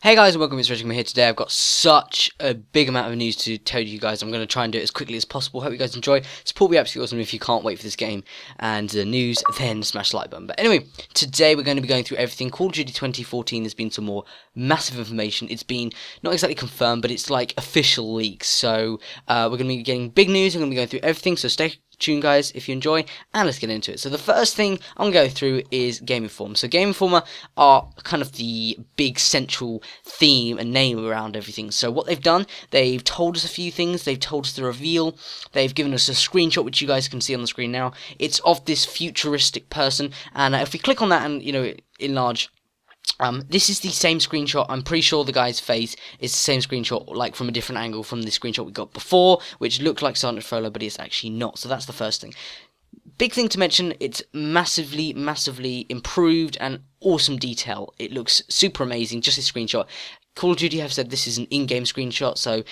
Hey guys, and welcome to Stretching. Here today. I've got such a big amount of news to tell you guys. I'm going to try and do it as quickly as possible. Hope you guys enjoy. Support will be absolutely awesome. If you can't wait for this game and the news, then smash the like button. But anyway, today we're going to be going through everything. Call of Duty 2014 has been some more massive information. It's been not exactly confirmed, but it's like official leaks. So we're going to be getting big news. I'm going to be going through everything. So stay tuned, guys, if you enjoy, and let's get into it. So the first thing I'm going to go through is Game Informer. So Game Informer are kind of the big central theme and name around everything. So what they've done, they've told us a few things. They've told us the reveal. They've given us a screenshot, which you guys can see on the screen now. It's of this futuristic person, and if we click on that and, enlarge, this is the same screenshot. I'm pretty sure the guy's face is the same screenshot, like from a different angle from the screenshot we got before, which looked like Sergeant Frolar, but it's actually not. So that's the first thing. Big thing to mention, it's massively improved and awesome detail. It looks super amazing, just a screenshot. Call of Duty have said this is an in-game screenshot, so,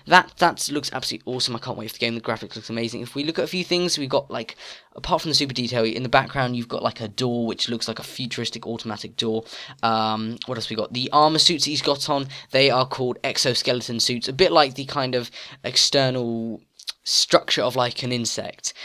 that looks absolutely awesome. I can't wait for the game. The graphics looks amazing. If we look at a few things, we've got, apart from the super detail, in the background, you've got, a door, which looks like a futuristic automatic door. What else we got? The armor suits he's got on, they are called exoskeleton suits, a bit like the kind of external structure of like an insect.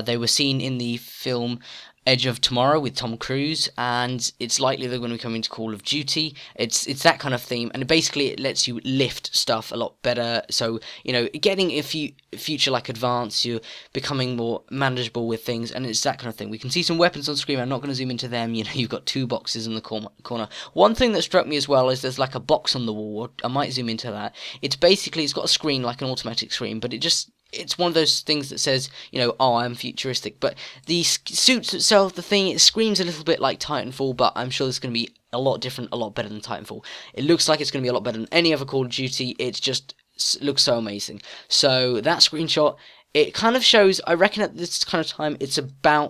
They were seen in the film Edge of Tomorrow with Tom Cruise, and it's likely they're going to be coming to Call of Duty. It's that kind of theme, and basically it lets you lift stuff a lot better. So, getting a future advanced, you're becoming more manageable with things, and it's that kind of thing. We can see some weapons on screen. I'm not going to zoom into them. You've got two boxes in the corner. One thing that struck me as well is there's a box on the wall. I might zoom into that. It's got a screen, like an automatic screen, but it's one of those things that says, oh, I'm futuristic. But the suits itself, it screams a little bit like Titanfall, but I'm sure it's going to be a lot different, a lot better than Titanfall. It looks like it's going to be a lot better than any other Call of Duty. It just looks so amazing. So that screenshot, it kind of shows, I reckon at this kind of time, it's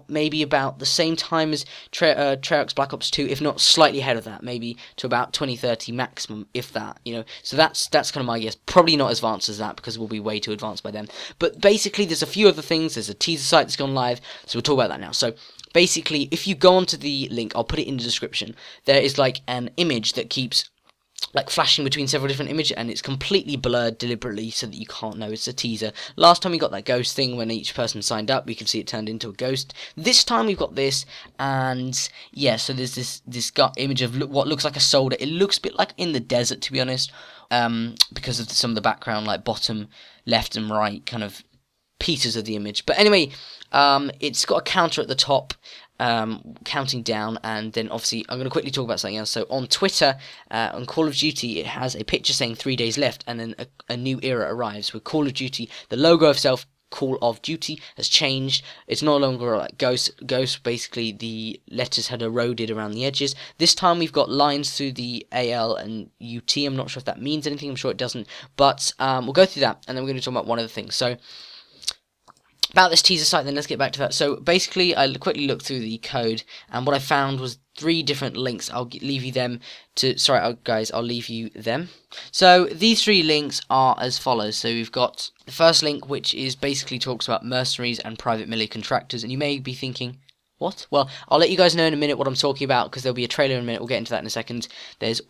maybe about the same time as Treyarch's Black Ops 2, if not slightly ahead of that, maybe to about 2030 maximum, if that, So that's kind of my guess. Probably not as advanced as that, because we'll be way too advanced by then. But basically, there's a few other things. There's a teaser site that's gone live, so we'll talk about that now. So basically, if you go onto the link, I'll put it in the description, there is an image that keeps flashing between several different images, and it's completely blurred deliberately so that you can't know it's a teaser. Last time we got that ghost thing when each person signed up, we could see it turned into a ghost. This time we've got this, and yeah, so there's this image of what looks like a soldier. It looks a bit like in the desert, to be honest, because of some of the background, bottom left and right kind of pieces of the image. But anyway, it's got a counter at the top, counting down, and then obviously I'm going to quickly talk about something else. So on Twitter, on Call of Duty, it has a picture saying 3 days left, and then a new era arrives with Call of Duty. The logo itself, Call of Duty, has changed. It's no longer like Ghost. Basically, the letters had eroded around the edges. This time we've got lines through the AL and UT. I'm not sure if that means anything. I'm sure it doesn't. But we'll go through that, and then we're going to talk about one other thing. So about this teaser site, then let's get back to that. So basically, I quickly looked through the code, and what I found was 3 different links. I'll leave you them to. Sorry, guys, I'll leave you them. So these 3 links are as follows. So we've got the first link, which is basically talks about mercenaries and private military contractors, and you may be thinking, what? Well, I'll let you guys know in a minute what I'm talking about, because there'll be a trailer in a minute. We'll get into that in a second. There's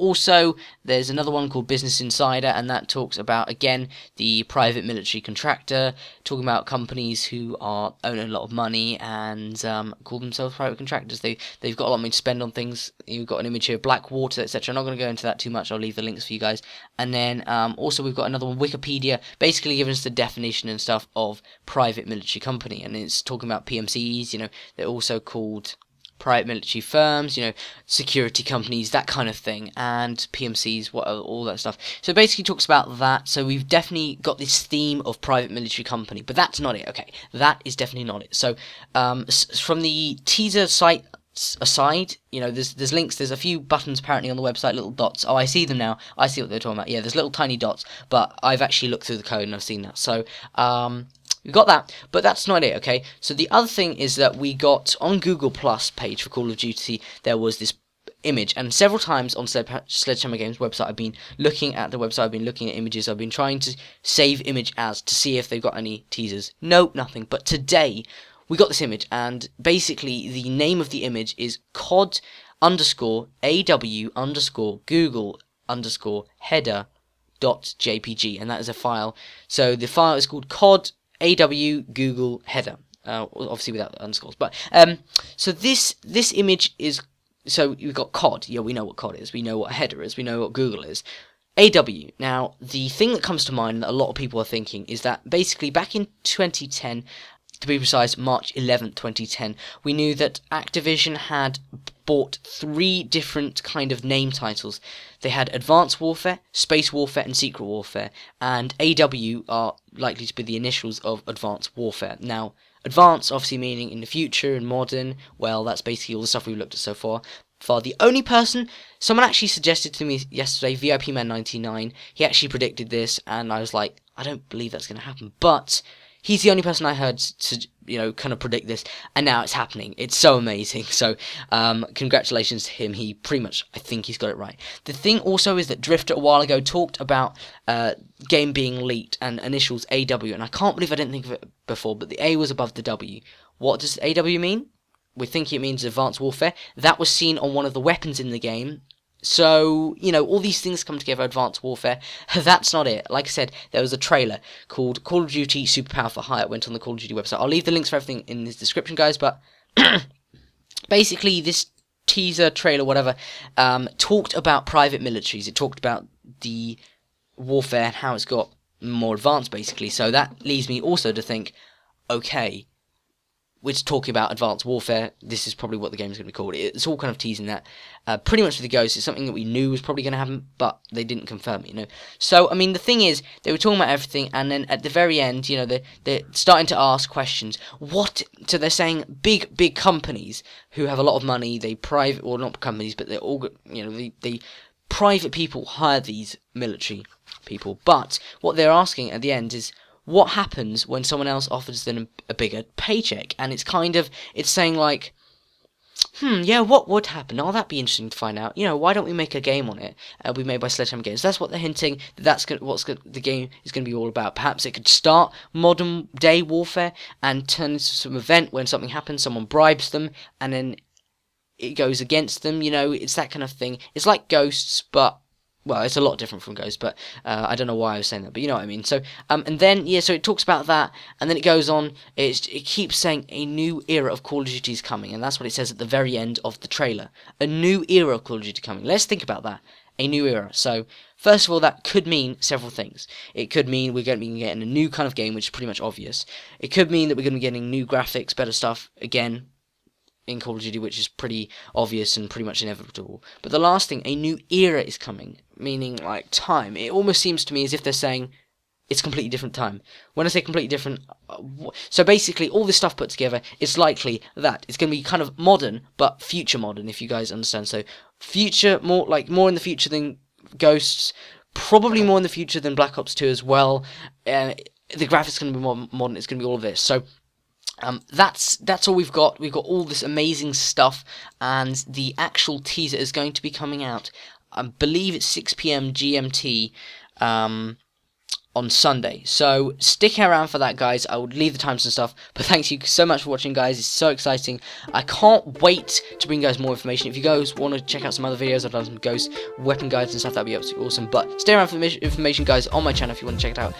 another one called Business Insider, and that talks about, again, the private military contractor, talking about companies who own a lot of money and call themselves private contractors. They've got a lot of money to spend on things. You've got an image here, Blackwater, etc. I'm not going to go into that too much. I'll leave the links for you guys. And then also we've got another one, Wikipedia, basically giving us the definition and stuff of private military company, and it's talking about PMCs. They're also called private military firms, security companies, that kind of thing, and PMCs, all that stuff. So basically talks about that. So we've definitely got this theme of private military company, but that's not it. Okay, that is definitely not it. So from the teaser site aside, there's links, there's a few buttons apparently on the website, little dots. Oh, I see them now. I see what they're talking about. Yeah, there's little tiny dots, but I've actually looked through the code and I've seen that. So we've got that, but that's not it, okay? So the other thing is that we got on Google Plus page for Call of Duty, there was this image, and several times on Sledgehammer Games website, I've been looking at the website, I've been looking at images, I've been trying to save image as to see if they've got any teasers. Nope, nothing. But today we got this image, and basically the name of the image is COD_AW_Google cod_header.jpg, and that is a file. So the file is called cod aw google header, obviously without the underscores. But so this image is, so you've got cod. Yeah, we know what cod is. We know what a header is. We know what Google is. AW. Now, the thing that comes to mind that a lot of people are thinking is that basically back in 2010, to be precise, March 11th, 2010, we knew that Activision had bought 3 different kind of name titles. They had Advanced Warfare, Space Warfare, and Secret Warfare, and AW are likely to be the initials of Advanced Warfare. Now, advanced obviously meaning in the future and modern. Well, that's basically all the stuff we've looked at so far. The only person, someone actually suggested to me yesterday, VIPman99, he actually predicted this, and I was like, I don't believe that's going to happen, but he's the only person I heard to, kind of predict this, and now it's happening. It's so amazing. So, congratulations to him. He pretty much, I think he's got it right. The thing also is that Drifter a while ago talked about game being leaked and initials AW, and I can't believe I didn't think of it before, but the A was above the W. What does AW mean? We think it means Advanced Warfare. That was seen on one of the weapons in the game. So, all these things come together, Advanced Warfare. That's not it. Like I said, there was a trailer called Call of Duty Superpower for Hire. It went on the Call of Duty website. I'll leave the links for everything in the description, guys, but basically this teaser, trailer, whatever, talked about private militaries. It talked about the warfare and how it's got more advanced, basically. So that leads me also to think, okay, we're talking about Advanced Warfare. This is probably what the game is going to be called. It's all kind of teasing that. Pretty much with the Ghost, it's something that we knew was probably going to happen, but they didn't confirm it, So, I mean, the thing is, they were talking about everything, and then at the very end, they're starting to ask questions. So they're saying big companies who have a lot of money, not companies, but they're all, they private people hire these military people. But what they're asking at the end is, what happens when someone else offers them a bigger paycheck? And it's saying like, yeah, what would happen? Oh, that'd be interesting to find out. Why don't we make a game on it? We made by Sledgehammer Games. That's what they're hinting. The game is going to be all about. Perhaps it could start modern day warfare and turn into some event when something happens, someone bribes them, and then it goes against them. It's that kind of thing. It's like Ghosts, but well, it's a lot different from Ghost, but I don't know why I was saying that, but you know what I mean. So, and then, so it talks about that, and then it goes on, it keeps saying a new era of Call of Duty is coming, and that's what it says at the very end of the trailer. A new era of Call of Duty coming. Let's think about that. A new era. So, first of all, that could mean several things. It could mean we're going to be getting a new kind of game, which is pretty much obvious. It could mean that we're going to be getting new graphics, better stuff, again, in Call of Duty, which is pretty obvious and pretty much inevitable. But the last thing, a new era is coming, meaning like time. It almost seems to me as if they're saying it's completely different time. When I say completely different, so basically all this stuff put together, it's likely that it's going to be kind of modern, but future modern, if you guys understand. So future, more in the future than Ghosts, probably more in the future than Black Ops 2 as well. The graphics going to be more modern. It's going to be all of this. So that's all we've got. We've got all this amazing stuff, and the actual teaser is going to be coming out. I believe it's 6 p.m. GMT on Sunday. So stick around for that, guys. I will leave the times and stuff. But thanks you so much for watching, guys. It's so exciting. I can't wait to bring you guys more information. If you guys want to check out some other videos, I've done some Ghost weapon guides and stuff. That'd be absolutely awesome. But stay around for the information, guys, on my channel if you want to check it out.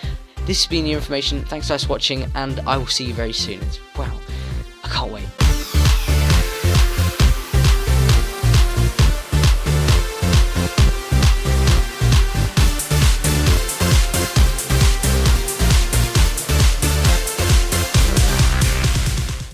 This has been your information. Thanks guys for watching, and I will see you very soon. Wow, I can't wait.